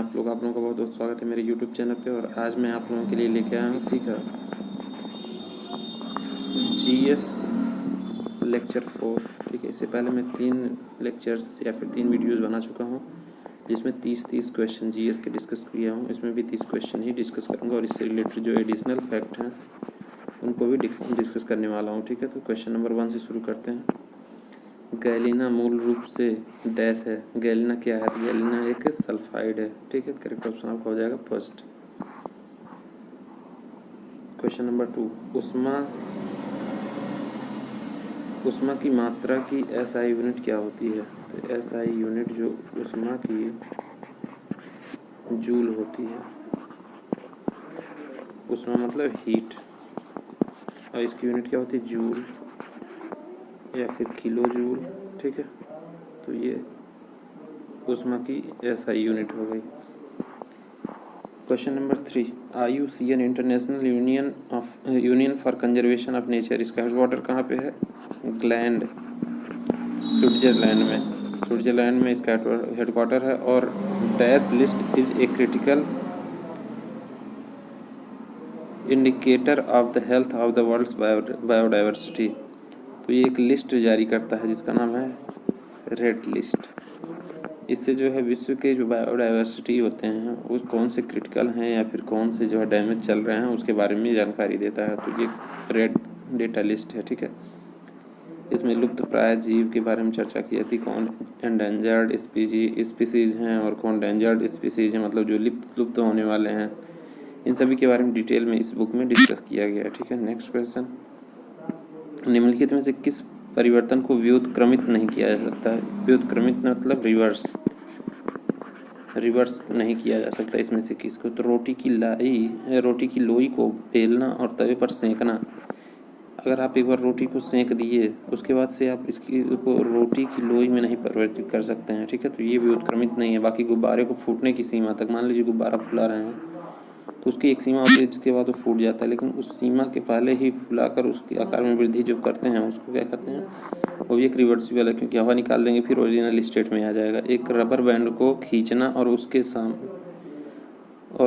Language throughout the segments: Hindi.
आप लोगों का बहुत बहुत स्वागत है मेरे YouTube चैनल पे। और आज मैं आप लोगों के लिए लेके आया हूँ सीखा GS लेक्चर 4। ठीक है, इससे पहले मैं 3 लेक्चर्स या फिर 3 वीडियोस बना चुका हूँ जिसमें 30 क्वेश्चन GS के डिस्कस किया हूँ। इसमें भी 30 क्वेश्चन ही डिस्कस करूँगा और इससे रिलेटेड जो एडिशनल फैक्ट हैं उनको भी डिस्कस करने वाला हूँ। ठीक है, तो क्वेश्चन नंबर 1 से शुरू करते हैं। गैलिना मूल रूप से डैश है। गैलिना क्या है? गैलिना एक सल्फाइड है। ठीक है, करेक्ट ऑप्शन आपका हो जाएगा फर्स्ट। क्वेश्चन नंबर 2, उष्मा की मात्रा की SI यूनिट क्या होती है? तो SI यूनिट जो उष्मा की जूल होती है। उष्मा मतलब हीट, और इसकी यूनिट क्या होती है? जूल या फिर किलो जूल। ठीक है, तो ये उष्मा की SI यूनिट हो गई। Question number 3, IUCN international union for conservation of nature, इसका हेडक्वार्टर कहाँ पे है? ग्लैंड, स्विट्जरलैंड में इसका हेडक्वार्टर है। और dash list is a critical indicator of the health of the world's biodiversity. तो ये एक लिस्ट जारी करता है जिसका नाम है रेड लिस्ट। इससे जो है विश्व के जो बायोडाइवर्सिटी होते हैं वो कौन से क्रिटिकल हैं या फिर कौन से जो है डैमेज चल रहे हैं उसके बारे में जानकारी देता है। तो ये रेड डेटा लिस्ट है। ठीक है, इसमें लुप्त प्राय जीव के बारे में चर्चा की जाती, कौन एंडेंजर्ड स्पीसीज हैं और कौन डेंजर्ड स्पीसीज हैं, मतलब जो लुप्त होने वाले हैं। इन सभी के बारे में डिटेल में इस बुक में डिस्कस किया गया है। ठीक है, नेक्स्ट क्वेश्चन, निम्नलिखित में से किस परिवर्तन को व्युत्क्रमित नहीं किया जा सकता है? व्युत्क्रमित मतलब रिवर्स नहीं किया जा सकता। इसमें से किसको? तो रोटी की लोई को बेलना और तवे पर सेंकना। अगर आप एक बार रोटी को सेंक दिए उसके बाद से आप इसकी को रोटी की लोई में नहीं परिवर्तित कर सकते हैं। ठीक है, तो ये व्युत्क्रमित नहीं है। बाकी गुब्बारे को फूटने की सीमा तक, मान लीजिए गुब्बारा फुला रहे हैं तो उसकी एक सीमा होती है जिसके बाद वो फूट जाता है, लेकिन उस सीमा के पहले ही फुलाकर उसके आकार में वृद्धि जो करते हैं उसको क्या कहते हैं? वो भी एक रिवर्सिबल है, क्योंकि हवा निकाल देंगे फिर ओरिजिनल स्टेट में आ जाएगा। एक रबर बैंड को खींचना और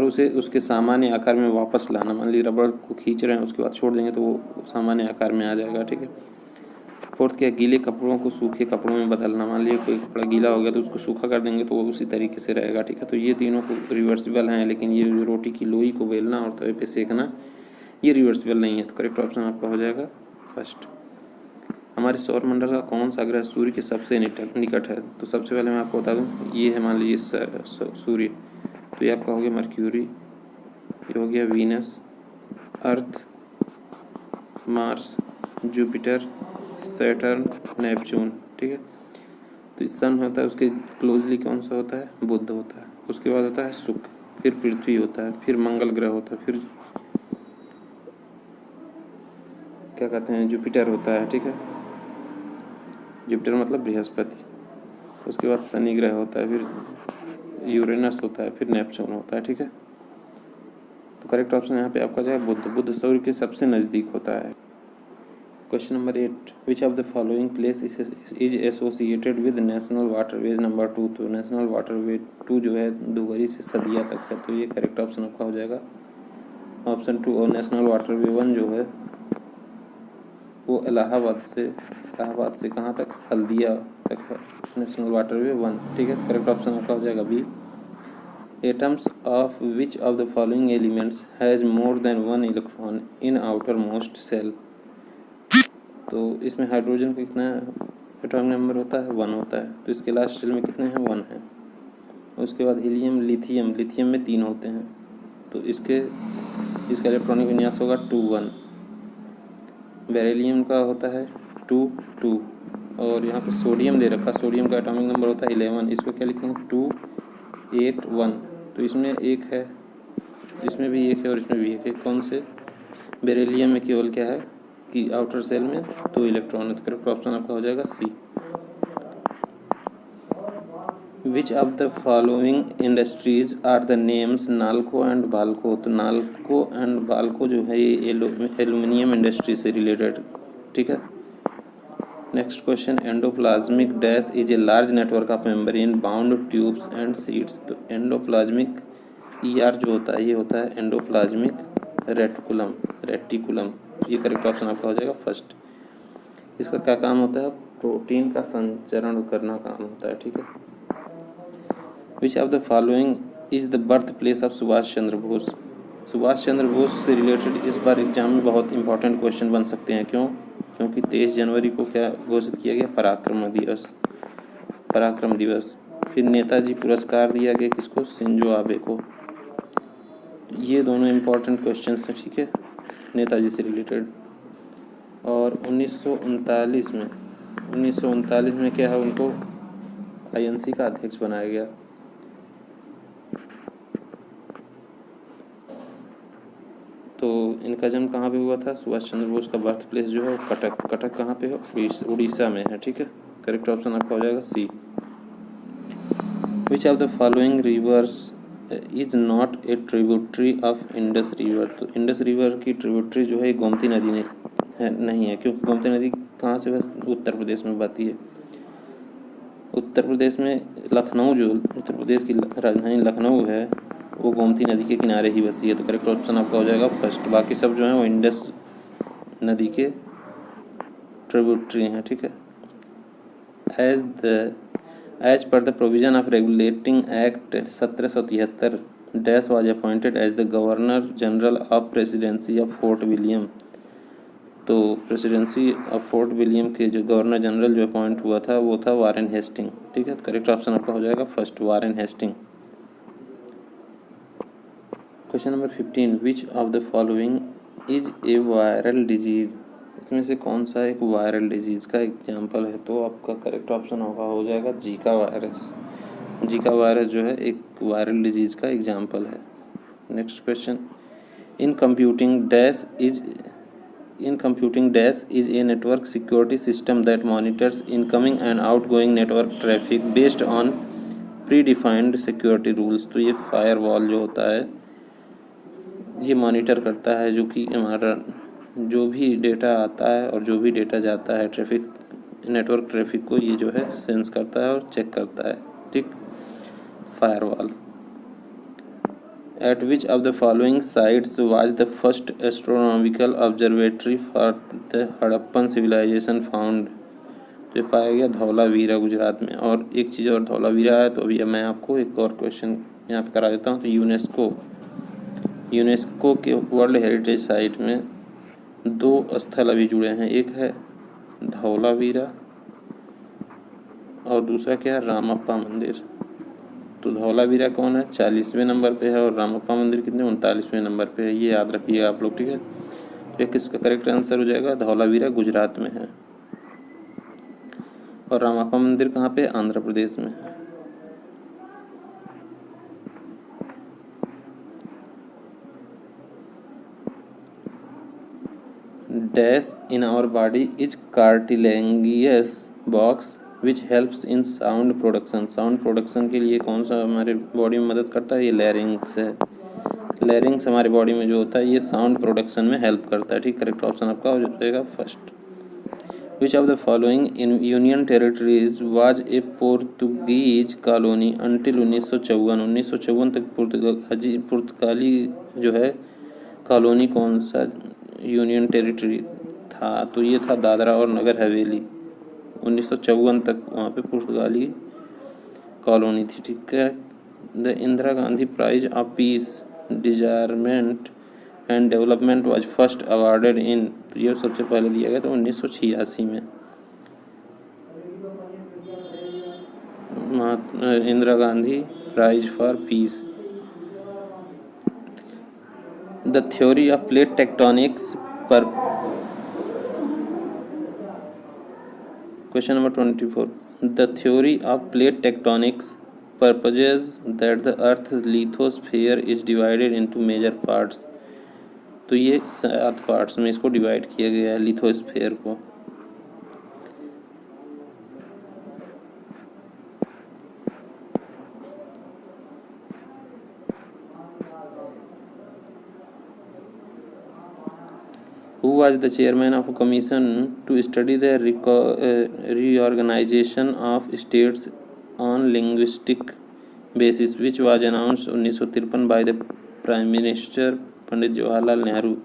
उसे उसके सामान्य आकार में वापस लाना। मान लीजिए रबर को खींच रहे हैं उसके बाद छोड़ देंगे तो वो सामान्य आकार में आ जाएगा। ठीक है, फोर्थ क्या? गीले कपड़ों को सूखे कपड़ों में बदलना। मान लीजिए कोई कपड़ा गीला हो गया तो उसको सूखा कर देंगे तो वो उसी तरीके से रहेगा। ठीक है, तो ये तीनों को रिवर्सिबल हैं, लेकिन ये जो रोटी की लोई को बेलना और तवे पे सेकना ये रिवर्सिबल नहीं है। तो करेक्ट ऑप्शन आपका हो जाएगा फर्स्ट। हमारे सौर मंडल का कौन सा ग्रह सूर्य के सबसे निकट है? तो सबसे पहले मैं आपको बता दूँ, ये है मान लीजिए सूर्य, तो ये आपका हो गया मर्क्यूरी, ये हो गया वीनस, अर्थ, मार्स, जुपिटर, सैटर्न, नेपच्यून। ठीक है, तो सन होता है उसके क्लोजली कौन सा होता है? बुध होता है। उसके बाद होता है शुक्र, फिर पृथ्वी होता है, फिर मंगल ग्रह होता है, फिर क्या कहते हैं जुपिटर होता है। ठीक है, जुपिटर मतलब बृहस्पति। उसके बाद शनि ग्रह होता है, फिर यूरेनस होता है, फिर नेपच्यून होता है। ठीक है, तो करेक्ट ऑप्शन यहाँ पे आपका जाएगा बुध सूर्य के सबसे नज़दीक होता है। Question number 8, which of the following place is associated with national waterways number 2? तो नेशनल वाटरवे 2 जो है दुबरी से सदिया तक है, तो ये करेक्ट ऑप्शन आपका हो जाएगा ऑप्शन 2। और नेशनल वाटरवे 1 जो है वो इलाहाबाद से कहाँ तक? हल्दिया तक है नेशनल वाटरवे 1। ठीक है, करेक्ट ऑप्शन आपका हो जाएगा B. Atoms of which of the following elements has more than 1 electron in outermost shell? तो इसमें हाइड्रोजन का कितना एटॉमिक नंबर होता है? 1 होता है, तो इसके लास्ट सेल में कितने हैं? 1 है। उसके बाद हीलियम, लिथियम में 3 होते हैं, तो इसका इलेक्ट्रॉनिक विन्यास होगा 2 1। बेरिलियम का होता है 2 2, और यहाँ पे सोडियम दे रखा, सोडियम का एटॉमिक नंबर होता है 11, इसको क्या लिखेंगे? 2 8 1। तो इसमें 1 है, इसमें भी 1 है और इसमें भी 1 है। कौन से? बेरिलियम में केवल क्या है कि आउटर सेल में 2 इलेक्ट्रॉन है, तो करेक्ट ऑप्शन आपका हो जाएगा C. Which of the following industries are the names NALCO and BALCO? तो नाल्को एंड बाल्को जो है ये एल्यूमिनियम इंडस्ट्री से रिलेटेड। ठीक है, next question, endoplasmic dash is a large network of membrane bound tubes and seeds. तो एंडोप्लाज्मिक ER जो होता है ये होता है एंडोप्लाज्मिक रेटिकुलम। ये करेक्ट ऑप्शन आपका हो जाएगा फर्स्ट। इसका क्या काम होता है? प्रोटीन का संचरण करना काम होता है, ठीक है। Which of the following is the birth place of Subhash Chandra Bose. Subhash Chandra Bose से रिलेटेड इस बार एग्जाम में बहुत इंपॉर्टेंट क्वेश्चन बन सकते हैं। क्यों? क्योंकि 23 जनवरी को क्या घोषित किया गया? पराक्रम दिवस। फिर नेताजी पुरस्कार दिया गया किसको? शिंजो आबे को। ये दोनों इम्पोर्टेंट क्वेश्चन हैं, ठीक है, नेताजी से रिलेटेड। और 1939 में क्या है, उनको INC का अध्यक्ष बनाया गया। तो इनका जन्म कहाँ पे हुआ था? सुभाष चंद्र बोस का बर्थ प्लेस जो है कटक कहाँ पे है? उड़ीसा में है, ठीक है। करेक्ट ऑप्शन आपका हो जाएगा C। Which of the following rivers is not a tributary of Indus river. तो इंडस रिवर की ट्रिब्यूटरी जो है गोमती नदी नहीं है, क्योंकि गोमती नदी कहाँ से बस उत्तर प्रदेश में बहती है। उत्तर प्रदेश में लखनऊ, जो उत्तर प्रदेश की राजधानी लखनऊ है, वो गोमती नदी के किनारे ही बसी है। तो करेक्ट ऑप्शन आपका हो जाएगा फर्स्ट। बाकी सब जो है वो इंडस नदी के ट्रिब्यूटरी हैं, ठीक है। As per the provision of regulating act 1773 dash was appointed as the governor general of presidency of Fort William. तो प्रेसिडेंसी ऑफ फोर्ट विलियम के जो गवर्नर जनरल जो अपॉइंट हुआ था वो था वारेन हेस्टिंग, ठीक है। करेक्ट ऑप्शन आपका हो जाएगा first, Warren Hasting. Question number 15, which of the following is a viral disease. इसमें से कौन सा एक वायरल डिजीज का एग्जाम्पल है? तो आपका करेक्ट ऑप्शन हो जाएगा जीका वायरस। जीका वायरस जो है एक वायरल डिजीज का एग्जाम्पल है। Next question, in computing dash is a network security system that monitors incoming and outgoing network traffic based on pre defined security rules. तो ये फायरवॉल जो होता है ये मॉनिटर करता है जो कि हमारा जो भी डेटा आता है और जो भी डेटा जाता है नेटवर्क ट्रैफिक को, ये जो है सेंस करता है और चेक करता है, ठीक। Firewall. At which of the following sites was the first astronomical observatory for the Harappan civilization found? जो पाया गया धौलावीरा गुजरात में। और एक चीज़ और धौलावीरा है, तो अभी मैं आपको एक और क्वेश्चन यहाँ पे करा देता हूँ। तो यूनेस्को के वर्ल्ड हेरिटेज साइट में 2 स्थल अभी जुड़े हैं। एक है धौलावीरा और दूसरा क्या है? रामप्पा मंदिर। तो धौलावीरा कौन है? 40वें नंबर पे है और रामप्पा मंदिर कितने? 39वें नंबर पे है। ये याद रखिएगा आप लोग, ठीक है। तो किसका करेक्ट आंसर हो जाएगा? धौलावीरा गुजरात में है और रामप्पा मंदिर कहाँ पे? आंध्र प्रदेश में है। Dash in our body is cartilaginous box which helps in sound production. Sound production के लिए कौन सा हमारे बॉडी में मदद करता है? ये लैरिंग्स है। लैरिंग्स हमारे बॉडी में जो होता है ये साउंड प्रोडक्शन में हेल्प करता है, ठीक। करेक्ट ऑप्शन आपका हो जाएगा first. Which of the following in union territories was a Portuguese colony until 1954 तक पुर्तगाली जो है कॉलोनी कौन सा यूनियन टेरिटरी था? तो ये था दादरा और नगर हवेली। 1954 तक वहाँ पे पुर्तगाली कॉलोनी थी, ठीक है। The Indira Gandhi prize of peace disarmament and development was first awarded in. तो ये सबसे पहले दिया गया था 1986 में। Indira Gandhi prize for peace. The theory of plate tectonics पर question number 24, the theory of plate tectonics purposes that the earth's lithosphere is divided into major parts। तो ये 7 पार्ट्स में इसको डिवाइड किया गया है लिथोस्फेयर को। Who was the chairman of a commission to study the reorganization of states on linguistic basis, which was announced 1953 by the prime minister Pandit Jawaharlal Nehru.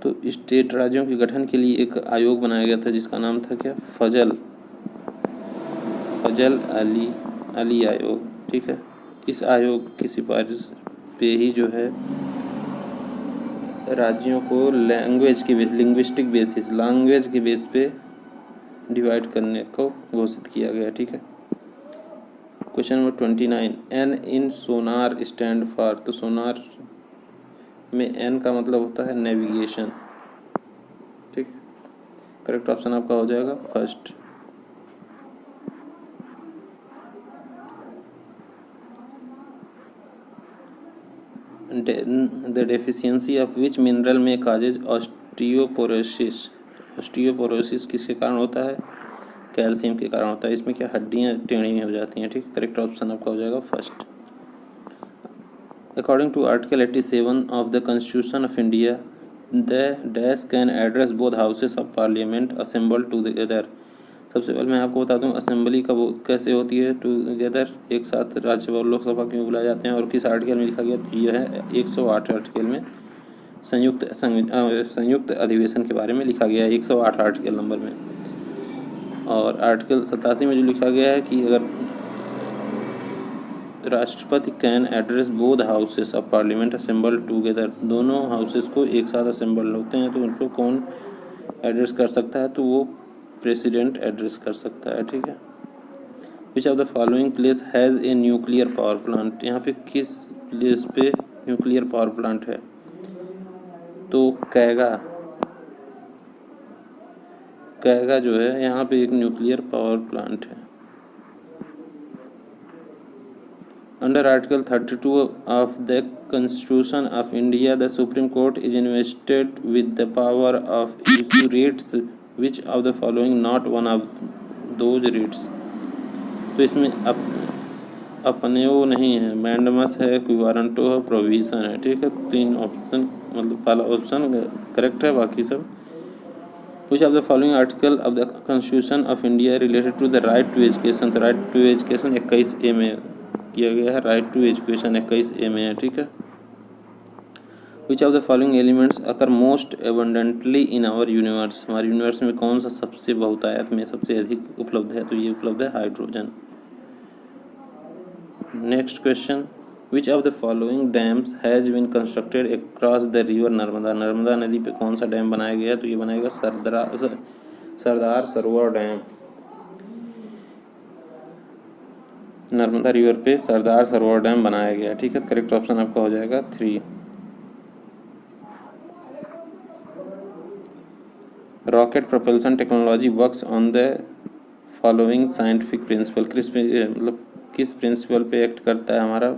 तो स्टेट राज्यों के गठन के लिए एक आयोग बनाया गया था जिसका नाम था क्या, फजल अली आयोग, ठीक है। इस आयोग की सिफारिश पे ही जो है राज्यों को लैंग्वेज के बेस पे डिवाइड करने को घोषित किया गया, ठीक है। Question number 29, N in sonar stand for. तो सोनार में एन का मतलब होता है नेविगेशन, ठीक। करेक्ट ऑप्शन आपका हो जाएगा first. The deficiency of which mineral में काजेज ऑस्टियोपोरोसिस। ऑस्टियोपोरोसिस किसके कारण होता है, कैल्शियम के कारण होता है। इसमें क्या हड्डियां टेढ़ी हो जाती हैं, ठीक। करेक्ट ऑप्शन आपका हो जाएगा first. According to article 87 of the constitution of India, the dash can address both houses of parliament assemble together. सबसे पहले मैं आपको बता दूं असेंबली कब कैसे होती है, टुगेदर, एक साथ राज्यसभा और लोकसभा क्यों बुलाए जाते हैं, और किस आर्टिकल में लिखा गया। तो यह है 108 आर्टिकल में संयुक्त अधिवेशन के बारे में लिखा गया है, 108 आर्टिकल नंबर में। और आर्टिकल 87 में जो लिखा गया है कि अगर राष्ट्रपति can address both houses of parliament assemble together, दोनों हाउसेस को एक साथ असेंबल होते हैं तो उनको कौन एड्रेस कर सकता है, तो वो प्रेसिडेंट एड्रेस कर सकता है, ठीक है। Which of the following place has a nuclear power plant. यहाँ पे किस प्लेस पे न्यूक्लियर पावर प्लांट है, तो कैगा जो है यहाँ पे एक न्यूक्लियर पावर प्लांट है। Under article 32 of the constitution of India, the supreme court is invested with the power of issue rates which of the following not one of those rates. तो इसमें अपने वो नहीं है, मैंडमस है, इक्विवालेंटो है, प्रोविजन है, ठीक है। 3 ऑप्शन, मतलब पहला ऑप्शन करेक्ट है, बाकी सब। Which of the following article of the Constitution of India related to the right to education। तो right to education 21A में किया गया है, right to education 21A में है, ठीक है। Which of the following elements occur most abundantly in our universe। हमारे यूनिवर्स में कौन सा सबसे बहुतायत में सबसे अधिक उपलब्ध है, तो ये उपलब्ध है hydrogen. Next question, Which of the following dams has been constructed across the river Narmada. Narmada नदी पे कौन सा डैम बनाया गया, तो ये बनाएगा सरदार सरोवर डैम। नर्मदा रिवर पे सरदार सरोवर डैम बनाया गया, ठीक है। करेक्ट ऑप्शन आपका हो जाएगा 3। Rocket propulsion technology works on the following scientific principle. किस प्रिंसिपल पे एक्ट करता है हमारा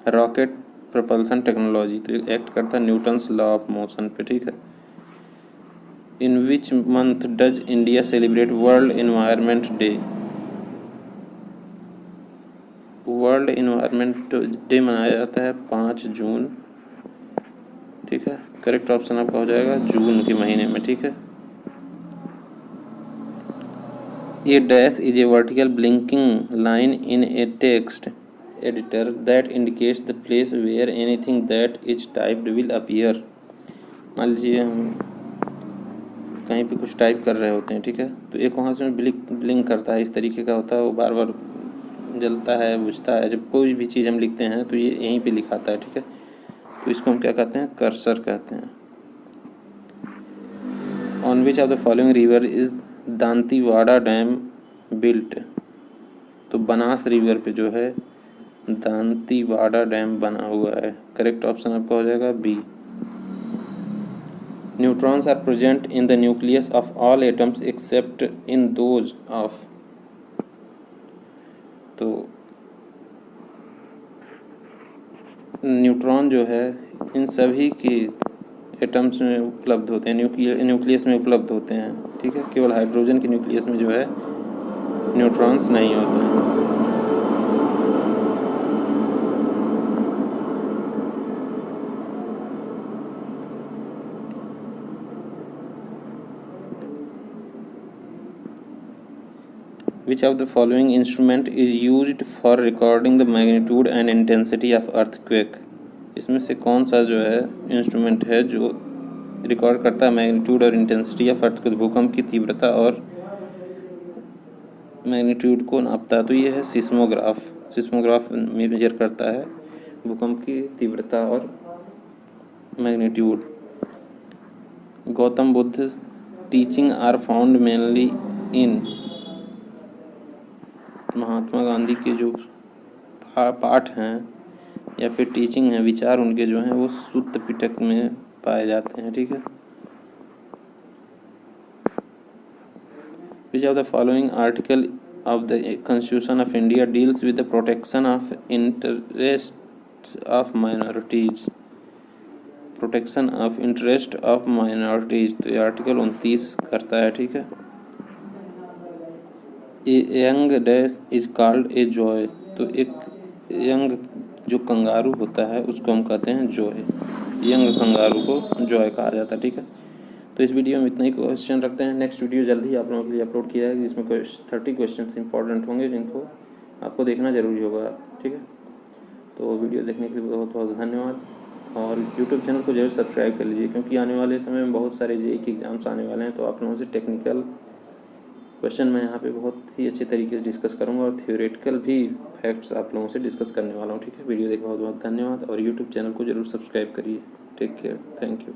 रॉकेट प्रोपल्सन टेक्नोलॉजी, तो एक्ट करता है न्यूटन्स लॉ ऑफ मोशन पे, ठीक है। In which month does India celebrate World Environment Day. World Environment Day मनाया जाता है 5 जून, ठीक है। करेक्ट ऑप्शन आपका हो जाएगा जून के महीने में, ठीक है। A dash is a vertical blinking line in a text editor that indicates the place where anything that is typed will appear। मान लीजिए हम कहीं पे कुछ टाइप कर रहे होते हैं, ठीक है, तो एक वहाँ से ब्लिंक करता है, इस तरीके का होता है, वो बार बार जलता है, बुझता है। जब कोई भी चीज़ हम लिखते हैं तो ये यहीं पे लिखाता है, ठीक है। तो इसको हम क्या कहते हैं, कर्सर कहते हैं। On which of the following river is Dantiwada dam built. तो बनास रिवर पे जो है दांतीवाड़ा डैम बना हुआ है। करेक्ट ऑप्शन आपका हो जाएगा B. Neutrons are present in the nucleus of all atoms except in those of. तो न्यूट्रॉन जो है इन सभी के एटम्स में उपलब्ध होते हैं, न्यूक्लियस में उपलब्ध होते हैं, ठीक है। केवल हाइड्रोजन के न्यूक्लियस में जो है न्यूट्रॉन्स नहीं होते हैं। विच of the following instrument is used for recording the magnitude and intensity of earthquake. इसमें से कौन सा जो है इंस्ट्रूमेंट है जो रिकॉर्ड करता है मैग्नीट्यूड और इंटेंसिटी ऑफ अर्थक्वेक, भूकंप की तीव्रता और मैग्नीट्यूड को नापता है। तो ये है सिस्मोग्राफ। सिस्मोग्राफ मेजर करता है भूकंप की तीव्रता और magnitude. Gautam Buddha teaching are found mainly in. Mahatma Gandhi के जो पाठ हैं या फिर टीचिंग है, विचार उनके जो हैं वो सुत्त पिटक में पाए जाते हैं। ठीक है। Which of the following article of the Constitution of India deals with the protection of interests of minorities? Protection of interest of minorities, तो ये आर्टिकल 29 करता है। ठीक है। A young dash is called a joy, तो एक यंग जो कंगारू होता है उसको हम कहते हैं जॉय। यंग कंगारू को जॉय कहा जाता है। ठीक है। तो इस वीडियो में इतना ही क्वेश्चन रखते हैं। नेक्स्ट वीडियो जल्द ही आप लोगों के लिए अपलोड किया है जिसमें 30 क्वेश्चन इंपॉर्टेंट होंगे जिनको आपको देखना जरूरी होगा। ठीक है। तो वीडियो देखने के लिए बहुत बहुत धन्यवाद और यूट्यूब चैनल को जरूर सब्सक्राइब कर लीजिए क्योंकि आने वाले समय में बहुत सारे जेईई के एग्ज़ाम्स आने वाले हैं। तो आप लोगों से टेक्निकल क्वेश्चन मैं यहाँ पे बहुत ही अच्छे तरीके से डिस्कस करूँगा और थियोरेटिकल भी फैक्ट्स आप लोगों से डिस्कस करने वाला हूँ। ठीक है। वीडियो देखने बहुत बहुत धन्यवाद और यूट्यूब चैनल को जरूर सब्सक्राइब करिए। Take care. Thank you.